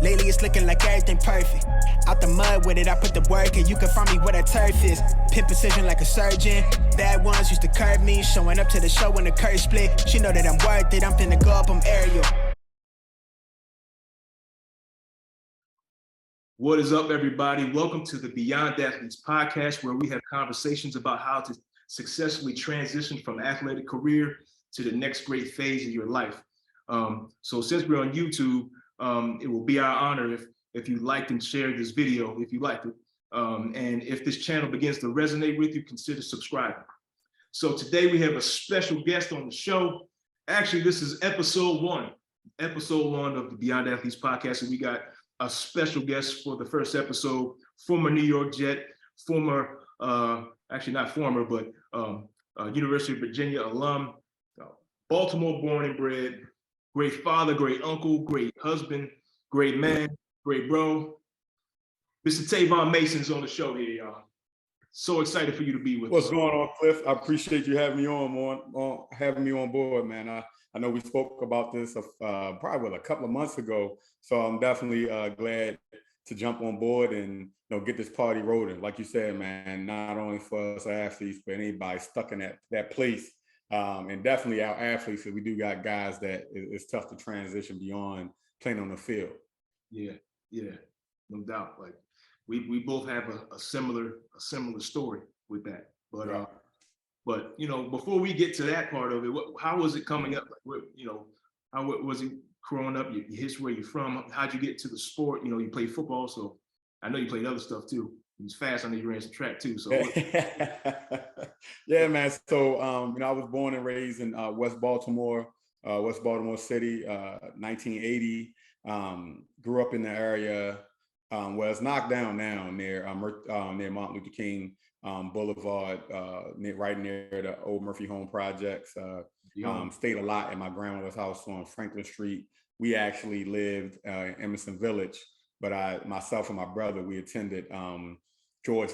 Lately it's looking like everything perfect. Out the mud with it, I put the work in. You can find me where that turf is. Pin precision like a surgeon. Bad ones used to curb me. Showing up to the show when the curve split. She know that I'm worth it. I'm finna go up, I'm aerial. What is up, everybody? Welcome to the Beyond Athletes podcast, where we have conversations about how to successfully transition from athletic career to the next great phase of your life. So since we're on YouTube, it will be our honor if you liked and shared this video, if you liked it. And if this channel begins to resonate with you, consider subscribing. So today we have a special guest on the show. Actually, this is episode one of the Beyond Athletes podcast. And we got a special guest for the first episode, former New York Jet, actually not former, but University of Virginia alum, Baltimore born and bred, great father, great uncle, great husband, great man, great bro. Mr. Tavon Mason's on the show here, y'all. So excited for you to be with us. What's going on, Cliff? I appreciate you having me having me on board, man. I know we spoke about this probably a couple of months ago, so I'm definitely glad to jump on board and get this party rolling. Like you said, man, not only for us athletes, but anybody stuck in that place. And definitely our athletes, we do got guys that it's tough to transition beyond playing on the field. Yeah, no doubt. Like we both have a similar story with that. But yeah. But before we get to that part of it, how was it coming up? Like, how was it growing up? Your history, where you're from? How'd you get to the sport? You played football, so I know you played other stuff too. He was fast. I know you ran some track too. So yeah, man. So I was born and raised in West Baltimore City, 1980. Grew up in the area where it's knocked down now near Martin Luther King Boulevard, right near the old Murphy Home projects. Stayed a lot at my grandmother's house on Franklin Street. We actually lived in Emerson Village, but myself and my brother, we attended George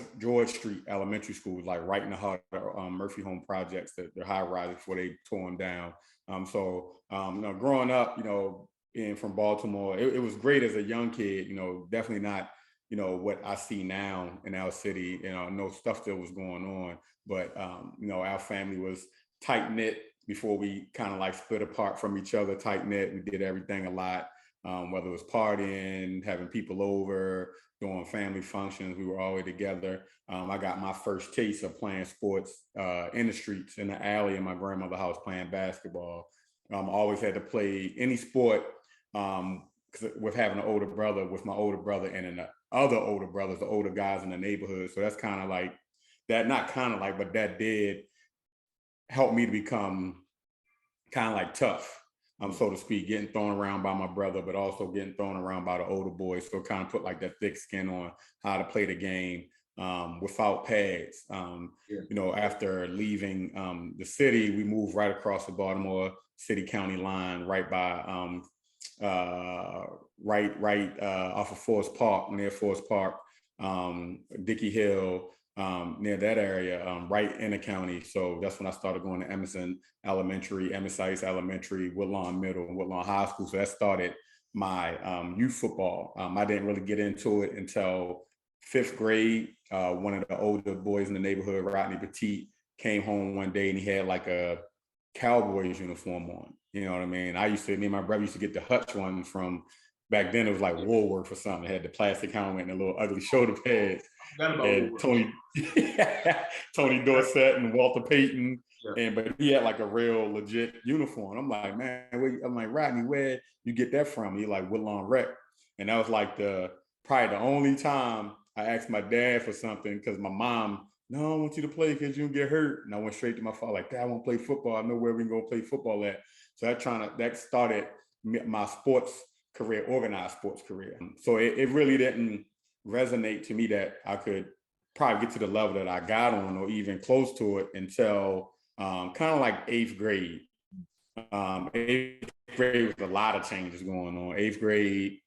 Street Elementary School, like right in the heart of Murphy Home projects, the high rise before they tore them down. Growing up, being from Baltimore, it was great as a young kid. Definitely not what I see now in our city. No stuff that was going on, but our family was tight knit before we kind of like split apart from each other. Tight knit. We did everything a lot, whether it was partying, having people over, doing family functions. We were always together. I got my first taste of playing sports in the streets, in the alley in my grandmother's house, playing basketball. Always had to play any sport with having an older brother, with my older brother and then the other older brothers, the older guys in the neighborhood. So that's kind of like that, not kind of like, but that did help me to become kind of like tough, so to speak, getting thrown around by my brother, but also getting thrown around by the older boys. So kind of put like that thick skin on how to play the game without pads. After leaving the city, we moved right across the Baltimore City-County line, right by right off of Forest Park, near Forest Park, Dickey Hill, near that area, right in the county. So that's when I started going to Emerson Elementary, Emerson Elementary, Woodlawn Middle, and Woodlawn High School. So that started my youth football. I didn't really get into it until 5th grade. One of the older boys in the neighborhood, Rodney Petit, came home one day and he had like a Cowboys uniform on. You know what I mean? Me and my brother used to get the Hutch one from back then. It was like Woolworth or something. It had the plastic helmet and a little ugly shoulder pads. And Tony Dorsett and Walter Payton. Yeah. But he had like a real legit uniform. I'm like, man, Rodney, where you get that from? He like Woodlawn Rec. And that was like probably the only time I asked my dad for something, because my mom, no, I want you to play because you don't get hurt. And I went straight to my father, like, Dad, I want to play football. I know where we can go play football at. So that started my sports career, organized sports career. So it really didn't resonate to me that I could probably get to the level that I got on, or even close to it, until kind of like 8th grade. 8th grade was a lot of changes going on. 8th grade,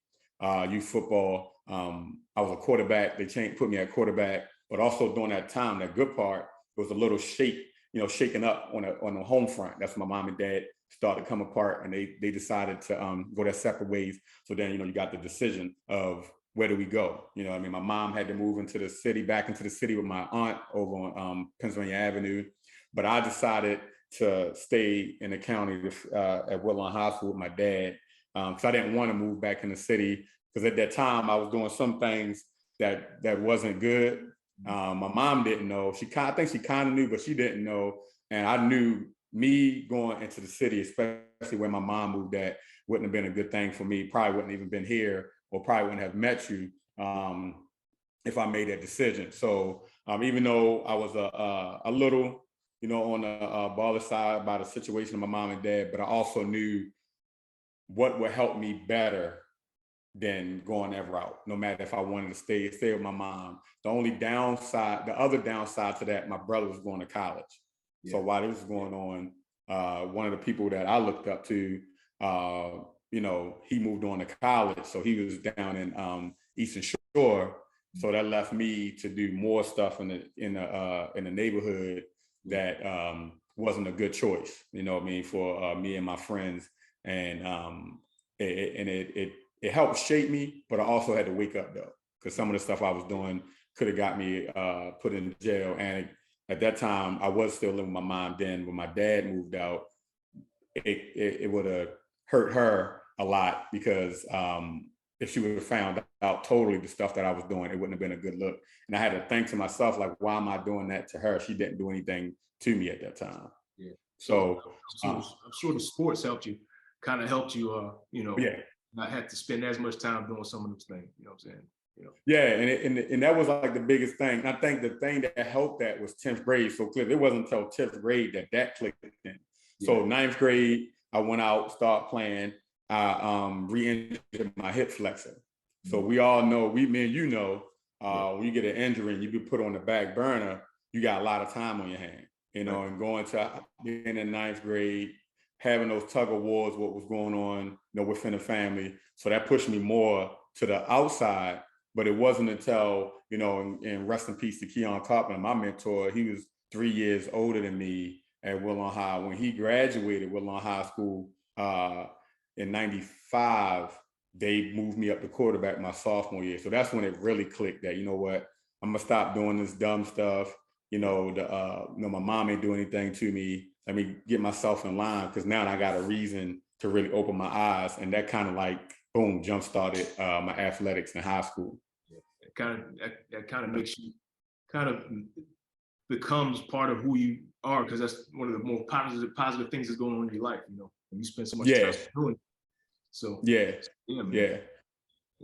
youth football. I was a quarterback. They put me at quarterback, but also during that time, that good part was a little shaking up on the home front. That's when my mom and dad started to come apart, and they decided to go their separate ways. So then, you got the decision of where do we go? I mean, my mom had to move back into the city with my aunt over on Pennsylvania Avenue, but I decided to stay in the county at Woodlawn High School with my dad, because I didn't want to move back in the city, because at that time I was doing some things that wasn't good. My mom didn't know. I think she kind of knew, but she didn't know. And I knew me going into the city, especially where my mom moved at, wouldn't have been a good thing for me. Probably wouldn't even been here, or probably wouldn't have met you if I made that decision. So even though I was a little, on the baller side by the situation of my mom and dad, but I also knew what would help me better than going that route, no matter if I wanted to stay with my mom. The other downside to that, my brother was going to college. Yeah. So while this was going on, one of the people that I looked up to, he moved on to college. So he was down in Eastern Shore. So that left me to do more stuff in the neighborhood that wasn't a good choice, for me and my friends. And it helped shape me, but I also had to wake up though, because some of the stuff I was doing could have got me put in jail. And at that time, I was still living with my mom. Then when my dad moved out, it would have hurt her a lot, because if she would have found out totally the stuff that I was doing, it wouldn't have been a good look. And I had to think to myself, like, why am I doing that to her? She didn't do anything to me at that time. Yeah. So I'm sure the sports helped you, yeah, not have to spend as much time doing some of those things. You know what I'm saying? Yeah, and that was like the biggest thing. And I think the thing that helped that was 10th grade. So clearly, it wasn't until 10th grade that clicked in. Yeah. So 9th grade, I went out, started playing. I re-injured my hip flexor. So we all know, me and you know, when you get an injury and you be put on the back burner, you got a lot of time on your hand, and going to being in 9th grade, having those tug of wars, what was going on, within the family. So that pushed me more to the outside. But it wasn't until, and rest in peace to Keon Carpenter, my mentor, he was 3 years older than me at Woodlawn High. When he graduated Woodlawn High School in 95, they moved me up to quarterback my sophomore year. So that's when it really clicked that, what, I'm gonna stop doing this dumb stuff. My mom ain't doing anything to me. Let me get myself in line, because now I got a reason to really open my eyes. And that kind of like, boom, jump started my athletics in high school. Yeah. That kind of makes you becomes part of who you are, because that's one of the more positive things that's going on in your life, when you spend so much time doing it. So yeah, man.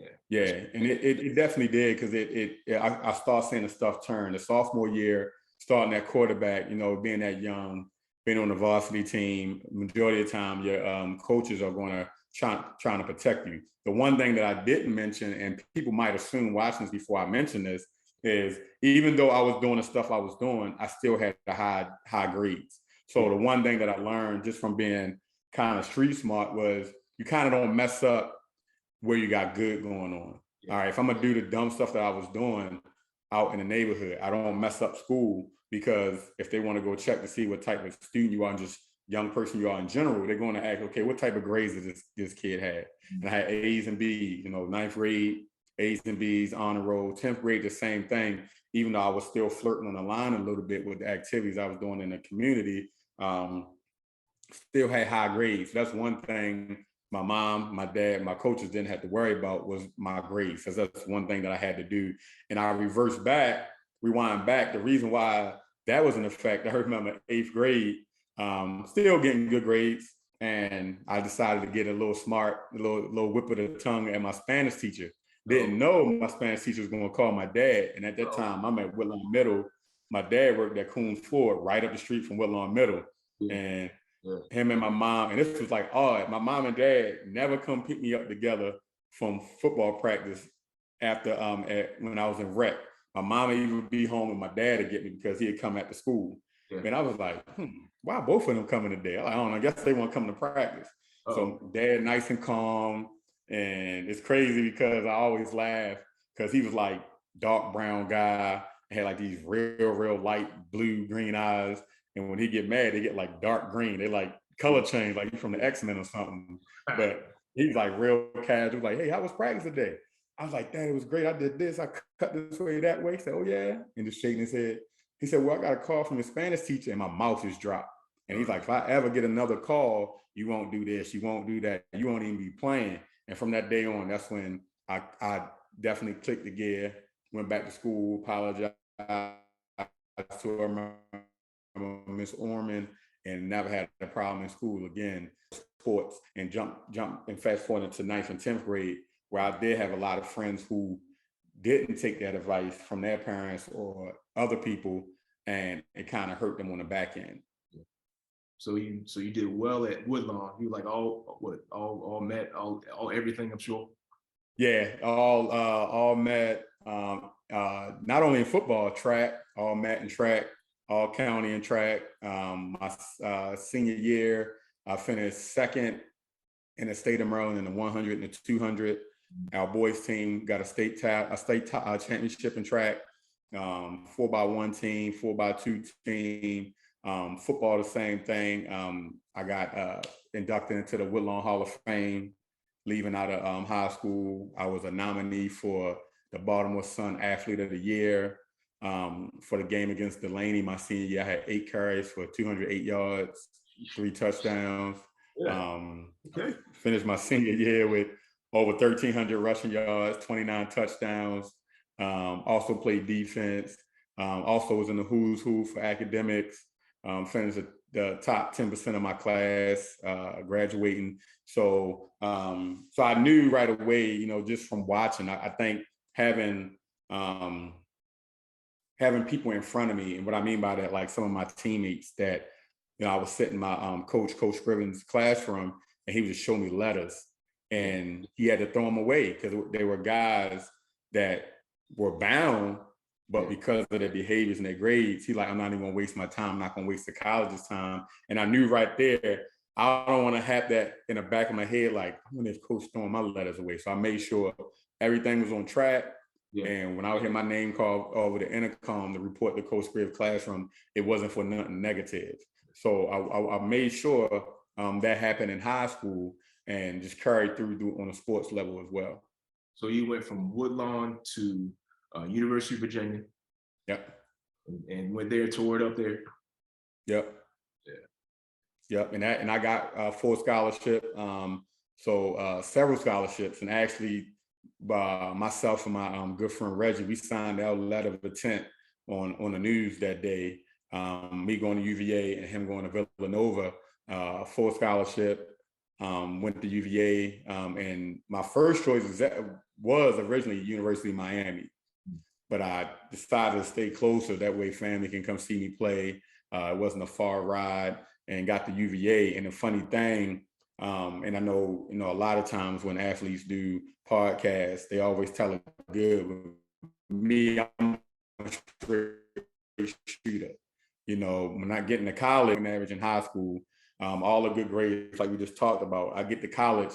And it definitely did, because I started seeing the stuff turn. The sophomore year, starting at quarterback, being that young, being on the varsity team, majority of the time your coaches are going to trying to protect you. The one thing that I didn't mention, and people might assume watching this before I mention this, is even though I was doing the stuff I was doing, I still had the high grades. So the one thing that I learned just from being kind of street smart was you kind of don't mess up where you got good going on. All right, if I'm gonna do the dumb stuff that I was doing out in the neighborhood, I don't mess up school, because if they want to go check to see what type of student you are and just young person you are in general, they're going to ask, okay, what type of grades does this kid have? And I had A's and B's, 9th grade, A's and B's, honor roll. 10th grade, the same thing, even though I was still flirting on the line a little bit with the activities I was doing in the community, still had high grades. That's one thing my mom, my dad, my coaches didn't have to worry about, was my grades, because that's one thing that I had to do. And I rewind back, the reason why that was in effect, I remember 8th grade, still getting good grades, and I decided to get a little smart, a little whip of the tongue at my Spanish teacher. Didn't know my Spanish teacher was going to call my dad. And at that time, I'm at Woodlawn Middle. My dad worked at Coons Ford, right up the street from Woodlawn Middle. And him and my mom, and this was like odd, my mom and dad never come pick me up together from football practice after when I was in rec. My mom would even be home with my dad to get me, because he had come after school. And I was like, why both of them coming today? I don't know, I guess they want to come to practice. So dad nice and calm. And it's crazy because I always laugh, because he was like dark brown guy, had like these real light blue green eyes. And when he get mad, they get like dark green. They like color change, like you from the X-Men or something. But he's like real casual, like, hey, how was practice today? I was like, Dad, it was great. I did this, I cut this way, that way. He said, oh yeah, and just shaking his head. He said, well, I got a call from a Spanish teacher and my mouth just dropped. And he's like, if I ever get another call, you won't do this, you won't do that, you won't even be playing. And from that day on, that's when I definitely clicked the gear, went back to school, apologized to Miss Orman, and never had a problem in school again. Sports and jump and fast forward into 9th and 10th grade, where I did have a lot of friends who didn't take that advice from their parents or other people, and it kind of hurt them on the back end. So you did well at Woodlawn. You like all met, all everything, I'm sure. Yeah, all met. Not only in football, track, all met in track, all county in track. My senior year, I finished second in the state of Maryland in the 100 and the 200. Our boys team got a state championship in track. 4x1 team, 4x2 team. Football, the same thing. I got inducted into the Woodlawn Hall of Fame. Leaving out of high school, I was a nominee for the Baltimore Sun Athlete of the Year. For the game against Delaney, my senior year, I had 8 carries for 208 yards, 3 touchdowns. Yeah. Okay. Finished my senior year with over 1,300 rushing yards, 29 touchdowns. Also played defense. Also was in the who's who for academics. Finished the top 10% of my class, graduating. So I knew right away, just from watching, I think having people in front of me, and what I mean by that, like some of my teammates that, I was sitting in my Coach Scriven's classroom, and he would just show me letters, and he had to throw them away because they were guys that were bound, but because of their behaviors and their grades, he's like, I'm not even gonna waste my time. I'm not gonna waste the college's time. And I knew right there, I don't want to have that in the back of my head, like, I wonder if Coach throwing my letters away. So I made sure everything was on track. Yeah. And when I would hear my name called over the intercom to report the Coach Scriven's classroom, it wasn't for nothing negative. So I made sure that happened in high school and just carried through on a sports level as well. So you went from Woodlawn to University of Virginia. Yep. And went there, toured up there. Yep. Yeah. Yep. And I got a full scholarship. Several scholarships, and actually myself and my good friend Reggie, we signed our letter of intent on the news that day. Me going to UVA and him going to Villanova, full scholarship. Went to UVA, and my first choice was originally University of Miami, but I decided to stay closer. That way family can come see me play. It wasn't a far ride, and got to UVA. And the funny thing, and I know, a lot of times when athletes do podcasts, they always tell it good. With me, I'm a straight shooter. When I get into college, I'm average in high school, all the good grades, like we just talked about. I get to college,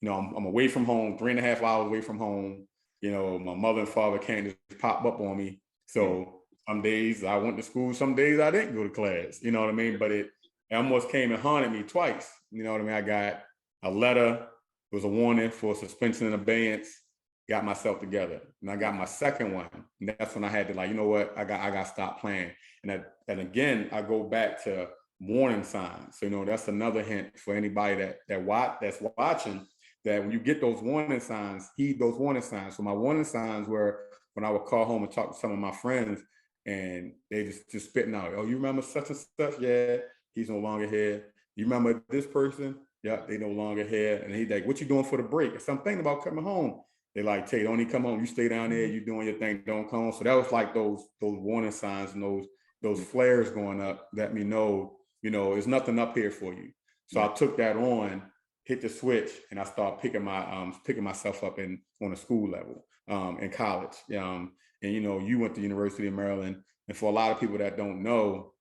I'm away from home, 3.5 hours away from home. My mother and father can't just pop up on me. So some days I went to school, some days I didn't go to class, you know what I mean? But it almost came and haunted me twice. You know what I mean? I got a letter, it was a warning for suspension and abeyance, got myself together. And I got my second one. And that's when I had to, like, you know what, I got to stop playing. And again, I go back to warning signs. So, that's another hint for anybody that's watching, that when you get those warning signs, heed those warning signs. So my warning signs were when I would call home and talk to some of my friends, and they just spitting out, oh, you remember such and such? Yeah, he's no longer here. You remember this person? Yeah, they no longer here. And he's like, what you doing for the break? So I'm thinking about coming home. They like, Tay, don't even come home. You stay down there, you doing your thing, don't come home. So that was like those warning signs and those flares going up, let me know, there's nothing up here for you. So I took that on, hit the switch, and I started picking myself up on a school level, in college. And you went to University of Maryland, and for a lot of people that don't know,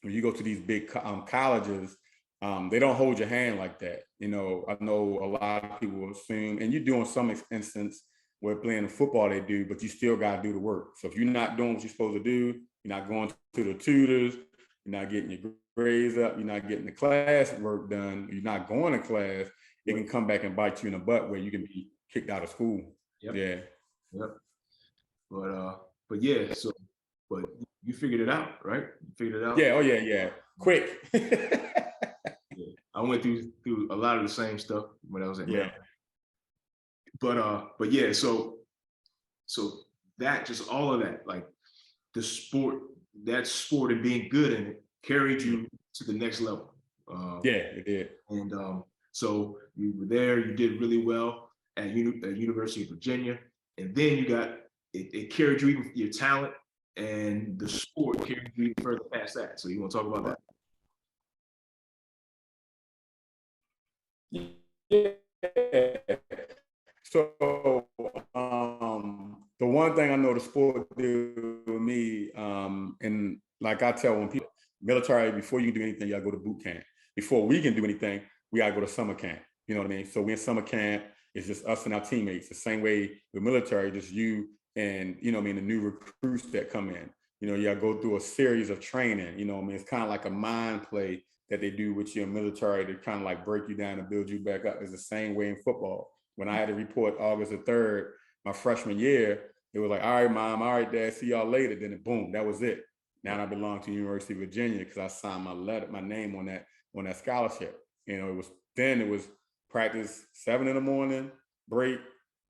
when you go to these big colleges, they don't hold your hand like that. I know a lot of people assume, and you do in some instance where playing football they do, but you still got to do the work. So if you're not doing what you're supposed to do, you're not going to the tutors, you're not getting your grades up, you're not getting the class work done, you're not going to class, it can come back and bite you in the butt where you can be kicked out of school. Yep. Yeah. Yep. But yeah, so but you figured it out, right? You figured it out. Yeah. Oh yeah. Yeah. Quick. Yeah. I went through a lot of the same stuff when I was at Maryland. But yeah, so that, just all of that, like the sport, that sport and being good in it carried you to the next level. Yeah, it did. And so you were there, you did really well at University of Virginia, and then you got it carried you, even your talent and the sport carried you even further past that. So you want to talk about that? Yeah. So the one thing I know the sport did with me, and like I tell when people, military, before you can do anything, you gotta go to boot camp. Before we can do anything, we gotta go to summer camp. You know what I mean? So we're in summer camp, it's just us and our teammates. The same way with military, just you and, you know what I mean, the new recruits that come in. You know, you gotta go through a series of training. You know what I mean? It's kind of like a mind play that they do with you in military to kind of like break you down and build you back up. It's the same way in football. When I had to report August the 3rd, my freshman year, it was like, all right, Mom, all right, Dad, see y'all later. Then boom, that was it. Now I belong to University of Virginia because I signed my name on that scholarship. You know, it was practice 7 in the morning, break,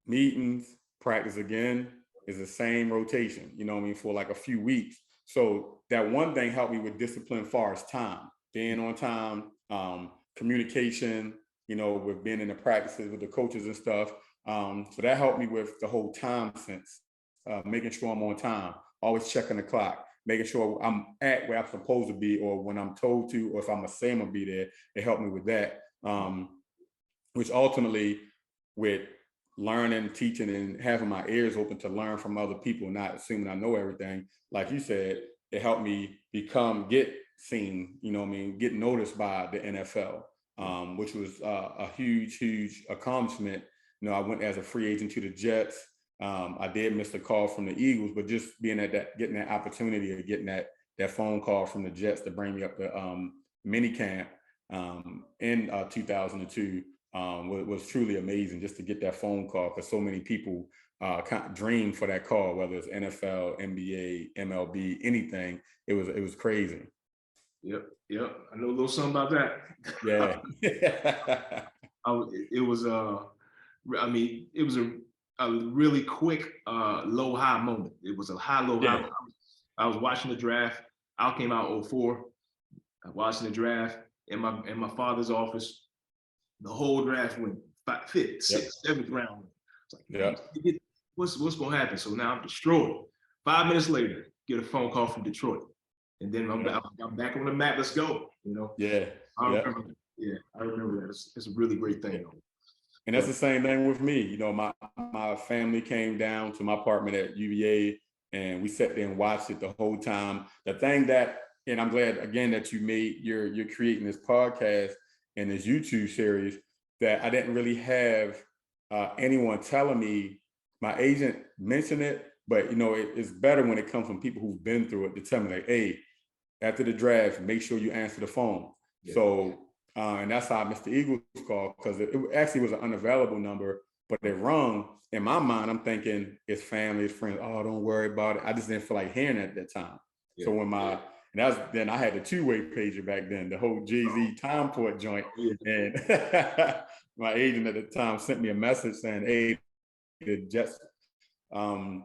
meetings, practice again. Is the same rotation, you know what I mean, for like a few weeks. So that one thing helped me with discipline as far as time, being on time, communication, you know, with being in the practices with the coaches and stuff. So that helped me with the whole time sense, making sure I'm on time, always checking the clock, making sure I'm at where I'm supposed to be, or when I'm told to, or if I'm gonna say I'm gonna be there. It helped me with that, which ultimately, with learning, teaching, and having my ears open to learn from other people, not assuming I know everything, like you said, it helped me get seen, you know what I mean, get noticed by the NFL. Which was a huge accomplishment. You know, I went as a free agent to the Jets. I did miss a call from the Eagles, but just being at that, getting that opportunity of getting that phone call from the Jets to bring me up to mini camp in 2002 was truly amazing, just to get that phone call, because so many people kind of dream for that call, whether it's NFL, NBA, MLB, anything. It was crazy. Yep. I know a little something about that. Yeah. It was a really quick low high moment. It was a high low high. I was watching the draft. I came out 2004. Watching the draft in my father's office. The whole draft went 5th, 6th, 7th round. It's like, what's gonna happen? So now I'm destroyed. 5 minutes later, get a phone call from Detroit. And then I'm back on the map. Let's go. You know. Yeah. I remember that. It's a really great thing. And that's the same thing with me. You know, my family came down to my apartment at UVA, and we sat there and watched it the whole time. The thing that, and I'm glad again that you're creating this podcast and this YouTube series, that I didn't really have anyone telling me. My agent mentioned it, but you know, it's better when it comes from people who've been through it to tell me, like, hey, after the draft, make sure you answer the phone. Yeah. So, and that's how I missed the Eagles call, because it actually was an unavailable number, but it rung. In my mind, I'm thinking it's family, it's friends. Oh, don't worry about it. I just didn't feel like hearing it at that time. Yeah. So then I had the two-way pager back then, the whole Jay-Z time port joint. And my agent at the time sent me a message saying, hey, the Jets looking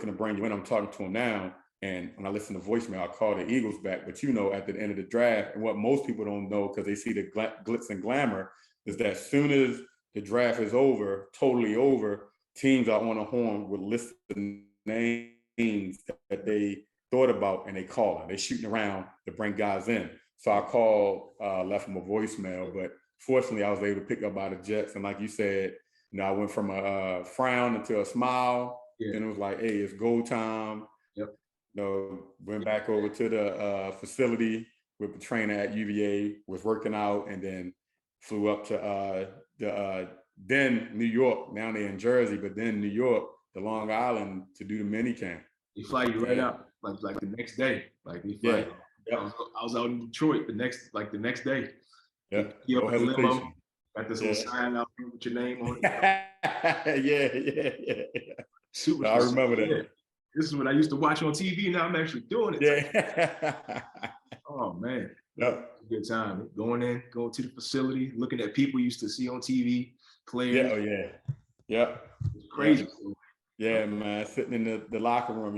to bring you in. I'm talking to him now. And when I listen to voicemail, I call the Eagles back. But you know, at the end of the draft, and what most people don't know, because they see the glitz and glamour, is that as soon as the draft is over, totally over, teams are on a horn with list of names that they thought about, and they call them. They're shooting around to bring guys in. So I called, left them a voicemail, but fortunately I was able to pick up by the Jets. And like you said, you know, I went from a frown into a smile. Yeah. And it was like, hey, it's go time. Yep. You know, went back over to the facility with the trainer at UVA, was working out, and then flew up to then New York. Now they're in Jersey, but then New York to Long Island to do the mini camp. They fly you right out, like the next day. Like they fly. I was out in Detroit the next day. Yeah. You up No in the limo, hesitation. got this little sign out here with your name on it. Yeah. Super. I remember that. Yeah. This is what I used to watch on TV. Now I'm actually doing it. Yeah. Oh man. Yep. Good time. Going to the facility, looking at people you used to see on TV, players. Yeah. Oh yeah. Yep. It's crazy. Yeah, man. Sitting in the locker room,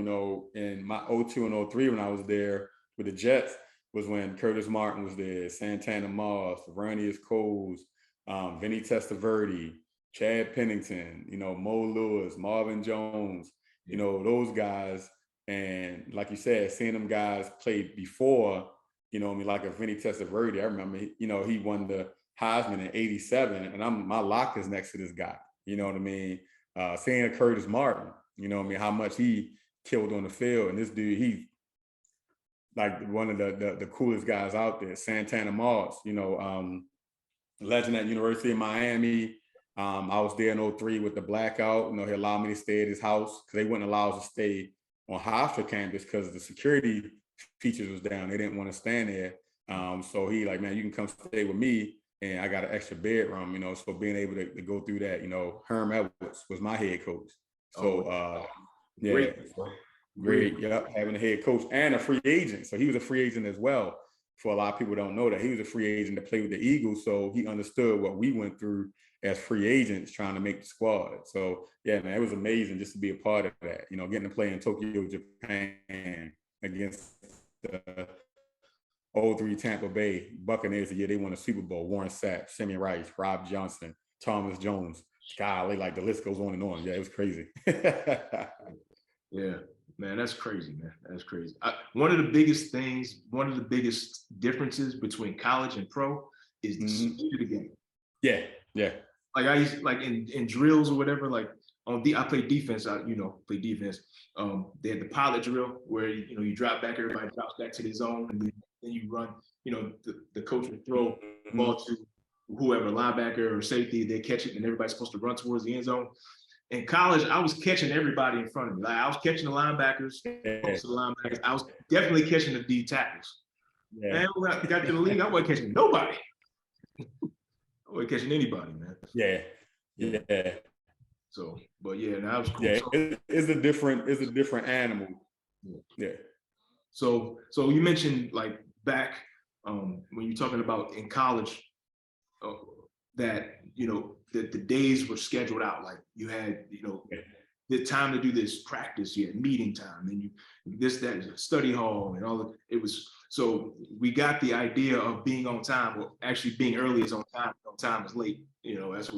in my 02 and 03 when I was there with the Jets was when Curtis Martin was there, Santana Moss, Vernius Coles, Vinny Testaverde, Chad Pennington, Mo Lewis, Marvin Jones, those guys. And like you said, seeing them guys play before, like a Vinny Testaverde, I remember, he won the Heisman in '87, and my locker's next to this guy. You know what I mean? Seeing Curtis Martin, how much he killed on the field. And this dude, he's like one of the coolest guys out there. Santana Moss, legend at University of Miami. I was there in '03 with the blackout. He allowed me to stay at his house because they wouldn't allow us to stay on Hofstra campus because the security features was down. They didn't want to stand there. So he like, man, you can come stay with me. And I got an extra bedroom, so being able to go through that, Herm Edwards was my head coach. So, great. Yep, having a head coach and a free agent. So he was a free agent as well. For a lot of people don't know that he was a free agent to play with the Eagles. So he understood what we went through as free agents trying to make the squad. So yeah, man, it was amazing just to be a part of that, getting to play in Tokyo, Japan against the 03 Tampa Bay Buccaneers the year they won a Super Bowl. Warren Sapp, Simeon Rice, Rob Johnson, Thomas Jones. Golly, like the list goes on and on. Yeah, it was crazy. Yeah, man, that's crazy, man. That's crazy. One of the biggest differences between college and pro is the speed of the game. Yeah. Like I used in drills or whatever, like I played defense. Play defense. They had the pilot drill where you drop back, everybody drops back to the zone, and then you run. The coach would throw the ball to whoever, linebacker or safety. They catch it, and everybody's supposed to run towards the end zone. In college, I was catching everybody in front of me. Like I was catching the linebackers, I was definitely catching the D tackles. Yeah. Man, when I got to the league, I wasn't catching nobody. I wasn't catching anybody, man. Yeah. So, but yeah, that was cool. Yeah, it's a different animal. Yeah. So you mentioned like back when you're talking about in college, that that the days were scheduled out. Like you had the time to do this practice, you had meeting time, and that study hall and all of it was. So we got the idea of being on time. Well, actually being early is on time is late. That's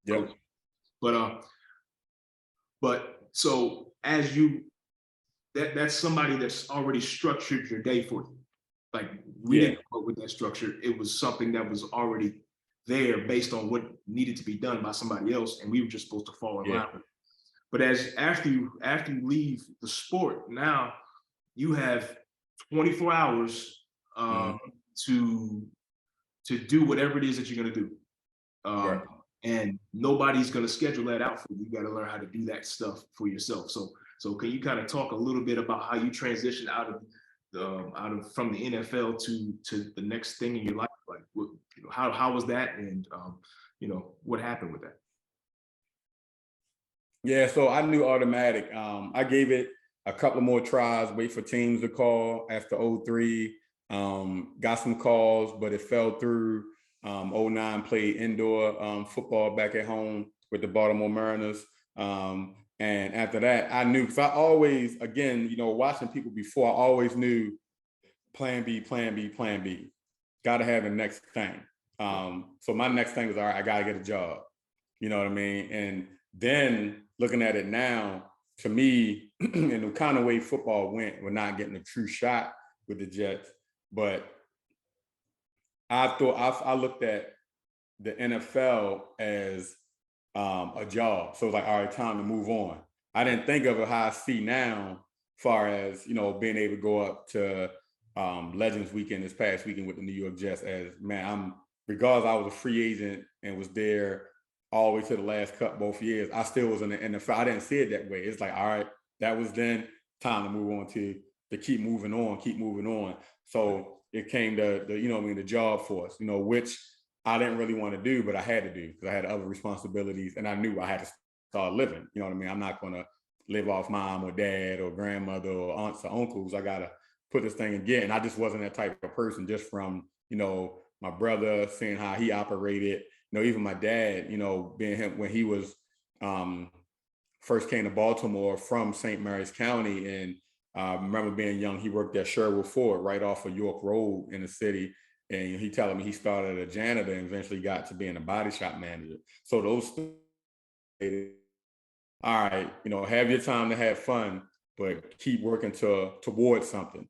yep. But so as that's somebody that's already structured your day for you. Like we didn't come up with that structure. It was something that was already there based on what needed to be done by somebody else, and we were just supposed to fall in line with it. But after you leave the sport, now you have 24 hours to do whatever it is that you're going to do. Right. And nobody's going to schedule that out for you. You got to learn how to do that stuff for yourself. So can you kind of talk a little bit about how you transitioned from the NFL to the next thing in your life? Like, how was that, and what happened with that? Yeah, so I knew automatic. I gave it a couple more tries, wait for teams to call after 03. Got some calls, but it fell through. 09 played indoor football back at home with the Baltimore Mariners. And after that, I knew, because I always, again, watching people before, I always knew plan B. Got to have the next thing. So my next thing was, all right, I got to get a job. You know what I mean? And then looking at it now, to me, in the kind of way football went, we're not getting a true shot with the Jets. But I looked at the NFL as a job. So it was like, all right, time to move on. I didn't think of it how I see now, far as, being able to go up to Legends Weekend this past weekend with the New York Jets as, man, regardless, I was a free agent and was there all the way to the last cut both years, I still was in the NFL. I didn't see it that way. It's like, all right, that was then, time to move on to to keep moving on. So it came to the, you know what I mean, the job force, you know, which I didn't really want to do, but I had to do because I had other responsibilities and I knew I had to start living. You know what I mean? I'm not going to live off mom or dad or grandmother or aunts or uncles. I got to put this thing again. I just wasn't that type of person just from, you know, my brother, seeing how he operated, you know, even my dad, you know, being him when he was first came to Baltimore from St. Mary's County. And I remember being young, he worked at Sherwood Ford right off of York Road in the city. And he telling me he started as a janitor and eventually got to being a body shop manager. So those, all right, you know, have your time to have fun, but keep working towards something.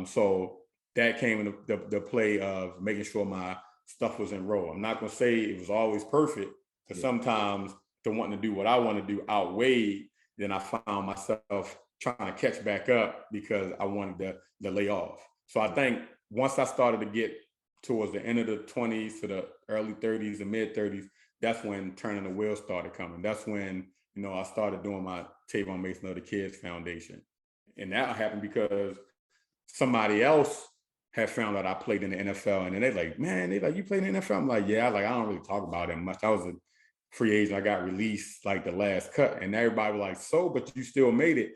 So that came in the play of making sure my stuff was in row. I'm not gonna say it was always perfect, because sometimes the wanting to do what I want to do outweighed. Then I found myself trying to catch back up because I wanted to lay off. So I think once I started to get towards the end of the 20s to the early 30s and mid 30s, that's when turning the wheel started coming. That's when, you know, I started doing my Tavon Mason of the Kids Foundation. And that happened because somebody else had found out I played in the NFL. And then they're like, man, they like, you played in the NFL? I'm like, yeah, I don't really talk about it much. I was a free agent. I got released like the last cut. And everybody was like, so, but you still made it.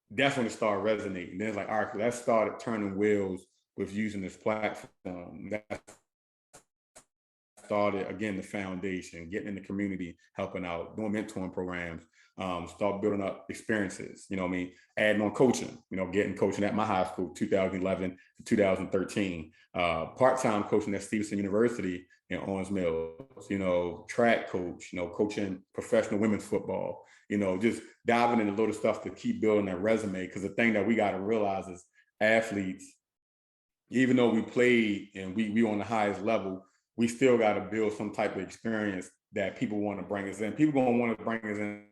That's when it started resonating. Then it's like, all right, that started turning wheels with using this platform. That started, again, the foundation, getting in the community, helping out, doing mentoring programs, start building up experiences, you know what I mean? Adding on coaching, you know, getting coaching at my high school, 2011 to 2013, part-time coaching at Stevenson University in Owens Mills, you know, track coach, you know, coaching professional women's football, you know, just diving into little stuff to keep building that resume. Because the thing that we got to realize is athletes, even though we played and we on the highest level, we still got to build some type of experience that people want to bring us in. People gonna want to bring us in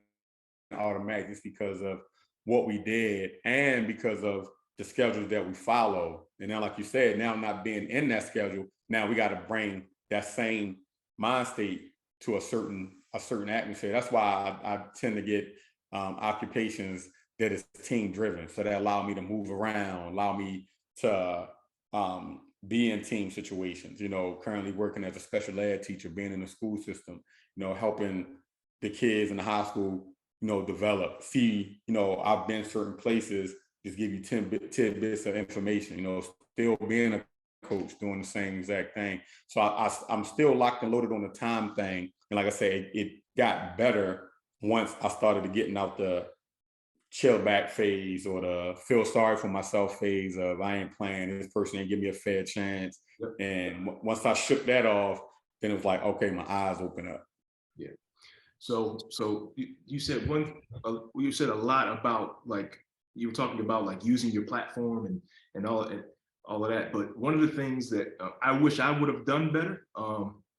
automatic just because of what we did and because of the schedules that we follow. And now, like you said, now not being in that schedule, now we got to bring that same mind state to a certain atmosphere. That's why I tend to get occupations that is team driven, so that allow me to move around, allow me to be in team situations. You know, currently working as a special ed teacher, being in the school system, you know, helping the kids in the high school, you know, develop, see, you know, I've been certain places, just give you tidbits of information, you know, still being a coach, doing the same exact thing. So I'm still locked and loaded on the time thing. And like I said, it got better once I started getting out the chill back phase or the feel sorry for myself phase of I ain't playing, this person ain't give me a fair chance. Yep. And once I shook that off, then it was like, okay, my eyes open up. Yeah. So you said you said a lot about, like, you were talking about like using your platform and all of that. But one of the things that I wish I would have done better,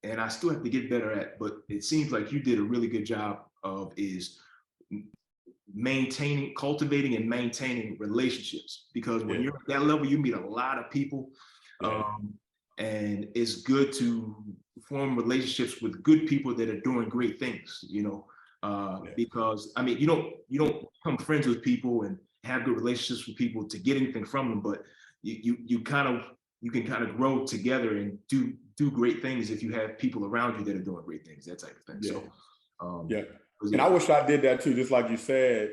and I still have to get better at, but it seems like you did a really good job of, is cultivating and maintaining relationships. Because when you're at that level, you meet a lot of people, and it's good to form relationships with good people that are doing great things, you know, because I mean, you don't become friends with people and have good relationships with people to get anything from them, but you can kind of grow together and do great things if you have people around you that are doing great things, that type of thing. So and I wish I did that too, just like you said.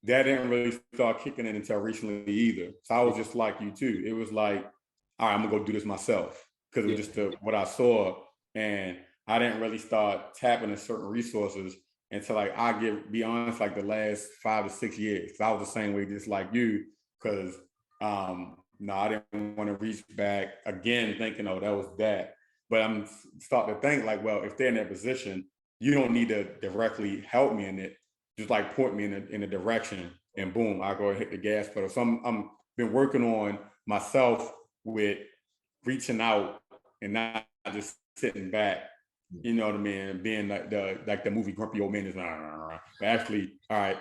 That didn't really start kicking in until recently either. So I was just like you too. It was like, all right, I'm gonna go do this myself, because it was just what I saw, and I didn't really start tapping into certain resources until, like, be honest, like the last 5 to 6 years. I was the same way, just like you, because no, I didn't want to reach back again thinking, oh, that was that. But I'm starting to think like, well, if they're in that position, you don't need to directly help me in it. Just like point me in a direction, and boom, I go and hit the gas pedal. So I'm been working on myself with reaching out and not just sitting back, you know what I mean, being like the movie Grumpy Old Man is but actually, all right,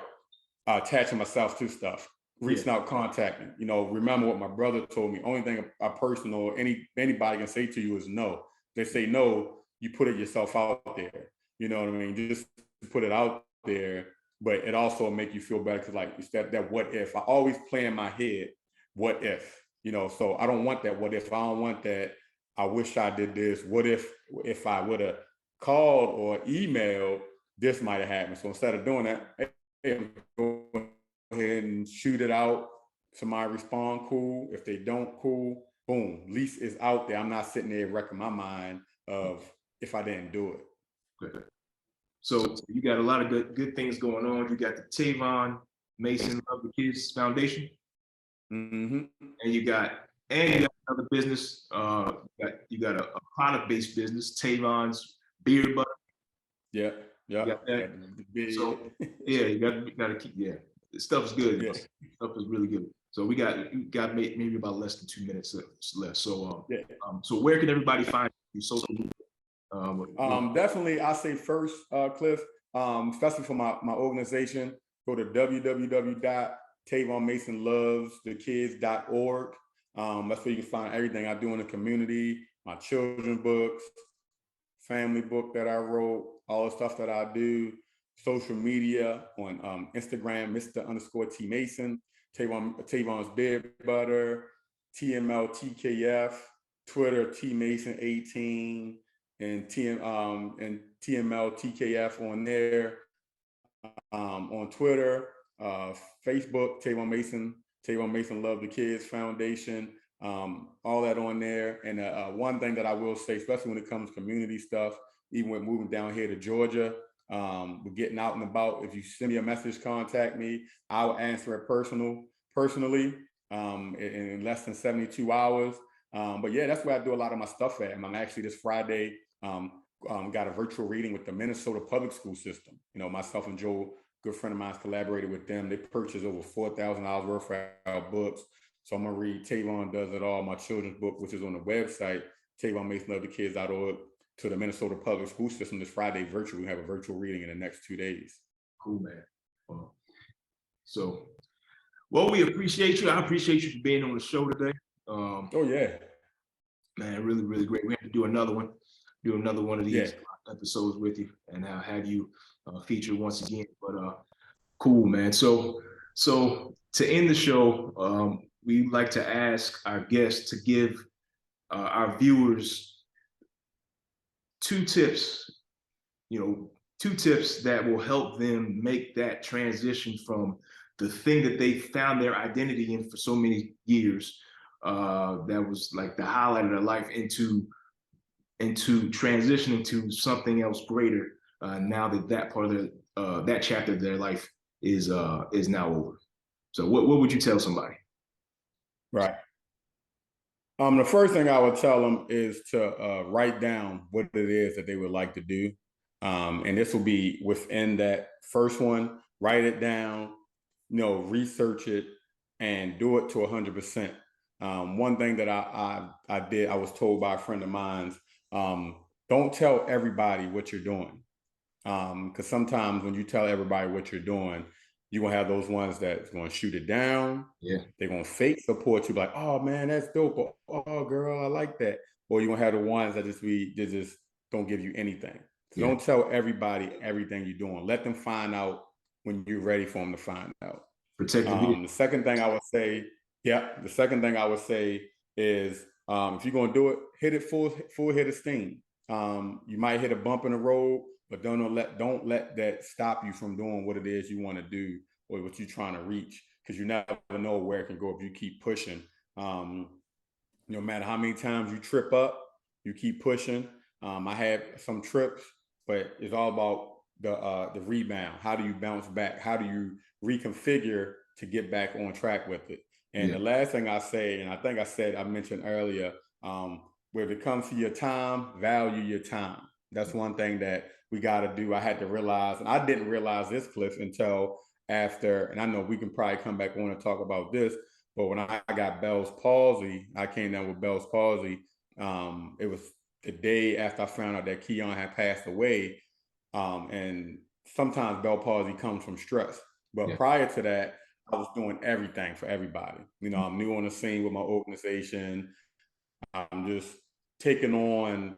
attaching myself to stuff, reaching out, contacting. You know, remember what my brother told me. Only thing a person or anybody can say to you is no. They say no, you put it yourself out there. You know what I mean? Just put it out there. but it also make you feel better because like it's that what if. I always play in my head, what if, so I don't want that what if. I don't want that I wish I did this. What if I would have called or emailed, this might have happened. So instead of doing that, hey, go ahead and shoot it out. Somebody respond, cool. If they don't, cool. Boom, lease is out there. I'm not sitting there wrecking my mind of if I didn't do it. Good. So you got a lot of good things going on. You got the Tavon Mason Love the Kids Foundation, Mm-hmm. and you got another business. You got a product-based business, Tavon's Beard Butter. Yeah. You got that. So yeah, you got to keep. Yeah, this stuff is good. Yeah. Stuff is really good. So we got maybe about less than 2 minutes left. So so where can everybody find you? Social media. Definitely, I say first, Cliff, especially for my organization, go to www.tavonmasonlovesthekids.org. That's where you can find everything I do in the community, my children's books, family book that I wrote, all the stuff that I do, social media on Instagram, Mr._T Mason, Tavon's Beard Butter, TML TKF, Twitter T Mason 18. And TML TKF on there, on Twitter, Facebook, Tavon Mason Love the Kids Foundation, all that on there. And one thing that I will say, especially when it comes to community stuff, even with moving down here to Georgia, we're getting out and about. If you send me a message, contact me. I'll answer it personally in less than 72 hours. But yeah, that's where I do a lot of my stuff at. I'm actually this Friday got a virtual reading with the Minnesota public school system. Myself and Joe, good friend of mine, collaborated with them. They purchased over $4,000 worth of our books. So I'm gonna read Tavon Does It All, my children's book, which is on the website, TavonMasonLoveTheKids.org, to the Minnesota public school system this Friday virtual. We have a virtual reading in the next 2 days. Cool, man. Well, we appreciate you. I appreciate you for being on the show today. Oh yeah, man, really, really great. We have to do another one of these episodes with you, and I'll have you featured once again. But cool, man. So to end the show, we like to ask our guests to give our viewers 2 tips. 2 tips that will help them make that transition from the thing that they found their identity in for so many years, that was like the highlight of their life, into transitioning to something else greater, now that part of that chapter of their life is now over. So what would you tell somebody? Right. The first thing I would tell them is to write down what it is that they would like to do. And this will be within that first one. Write it down, research it, and do it to 100%. One thing that I did, I was told by a friend of mine, don't tell everybody what you're doing. Because sometimes when you tell everybody what you're doing, you're going to have those ones that's going to shoot it down. Yeah. They're going to fake support you, like, oh man, that's dope. Oh girl, I like that. Or you're going to have the ones that just don't give you anything. So don't tell everybody everything you're doing. Let them find out when you're ready for them to find out. The second thing I would say, is if you're going to do it, hit it full hit of steam. You might hit a bump in the road, but don't let that stop you from doing what it is you want to do or what you're trying to reach, because you never know where it can go if you keep pushing. No matter how many times you trip up, you keep pushing. I had some trips, but it's all about the rebound. How do you bounce back? How do you reconfigure to get back on track with it? And the last thing I say, and I think I mentioned earlier, when it comes to your time, value your time. That's one thing that we got to do. I had to realize, and I didn't realize this, Cliff, until after, and I know we can probably come back on and talk about this, but when I got Bell's palsy, I came down with Bell's palsy. It was the day after I found out that Keon had passed away. And sometimes Bell palsy comes from stress. But prior to that, I was doing everything for everybody. I'm new on the scene with my organization. I'm just taking on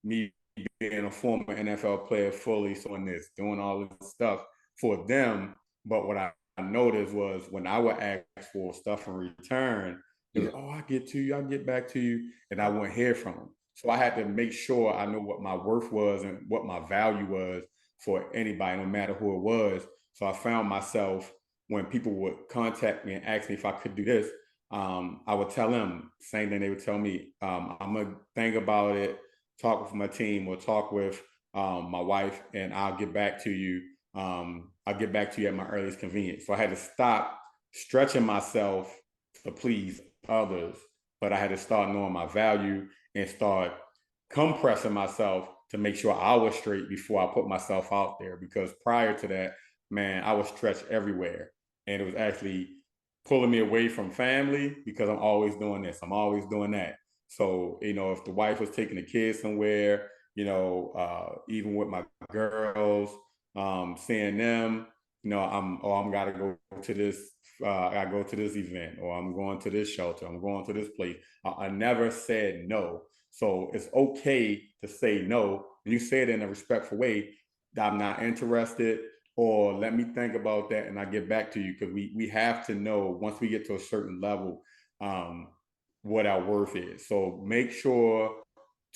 me being a former NFL player, fully doing this, doing all this stuff for them. But what I noticed was when I would ask for stuff in return, it was, oh, I get to you, I get back to you, and I wouldn't hear from them. So I had to make sure I know what my worth was and what my value was for anybody, no matter who it was. So I found myself, when people would contact me and ask me if I could do this, I would tell them same thing they would tell me. I'm gonna think about it, talk with my team, or talk with my wife, and I'll get back to you. I'll get back to you at my earliest convenience. So I had to stop stretching myself to please others, but I had to start knowing my value and start compressing myself to make sure I was straight before I put myself out there. Because prior to that, man, I was stretched everywhere, and it was actually pulling me away from family because I'm always doing this, I'm always doing that. So, you know, if the wife was taking the kids somewhere, you know, even with my girls, seeing them, you know, I'm gotta go to this, I gotta go to this event, or I'm going to this shelter, I'm going to this place. I never said no. So it's okay to say no. And you say it in a respectful way, that I'm not interested, or let me think about that and I get back to you. Because we have to know, once we get to a certain level, what our worth is. So make sure,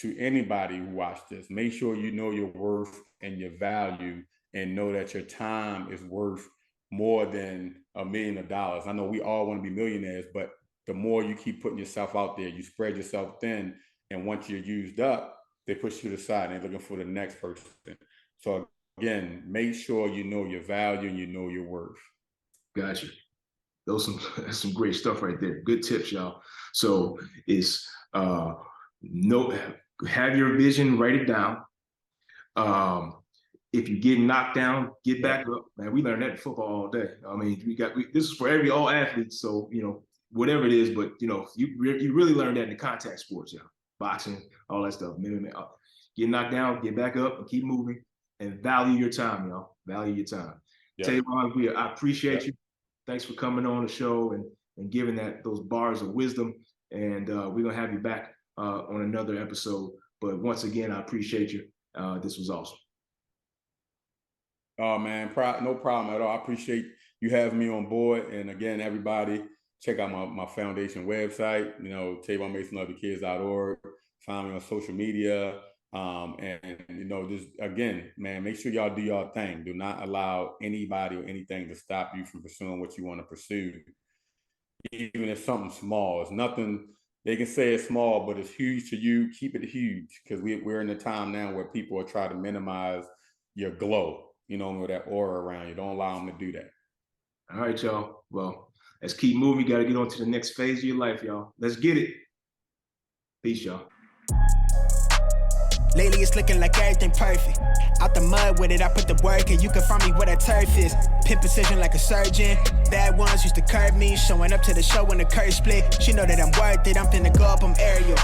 to anybody who watch this, make sure you know your worth and your value, and know that your time is worth more than $1 million. I know we all want to be millionaires, but the more you keep putting yourself out there, you spread yourself thin, and once you're used up, they push you to the side and they're looking for the next person. So again, make sure you know your value and you know your worth. Gotcha. That's some great stuff right there. Good tips, y'all. So it's have your vision, write it down. If you get knocked down, get back up. Man, we learned that in football all day. I mean, this is for all athletes. So, you know, whatever it is, but you know, you really learn that in the contact sports, y'all. Boxing, all that stuff. Get knocked down, get back up, and keep moving, and value your time, y'all. Value your time. Yep. Tavon, I appreciate you. Thanks for coming on the show and giving those bars of wisdom. And we're gonna have you back on another episode. But once again, I appreciate you. This was awesome. Oh man, no problem at all. I appreciate you having me on board. And again, everybody, check out my foundation website, you know, TavonMasonLoveTheKids.org. Find me on social media. And you know, just again, man, make sure y'all do y'all thing. Do not allow anybody or anything to stop you from pursuing what you want to pursue. Even if something small, it's nothing. They can say it's small, but it's huge to you. Keep it huge, because we're in a time now where people are trying to minimize your glow, you know, with that aura around you. Don't allow them to do that. All right, y'all. Well, let's keep moving. You got to get on to the next phase of your life, y'all. Let's get it. Peace, y'all. Lately it's looking like everything perfect. Out the mud with it, I put the work, and you can find me where that turf is. Pin precision like a surgeon. Bad ones used to curb me, showing up to the show when the curve split. She know that I'm worth it, I'm finna go up, I'm aerial.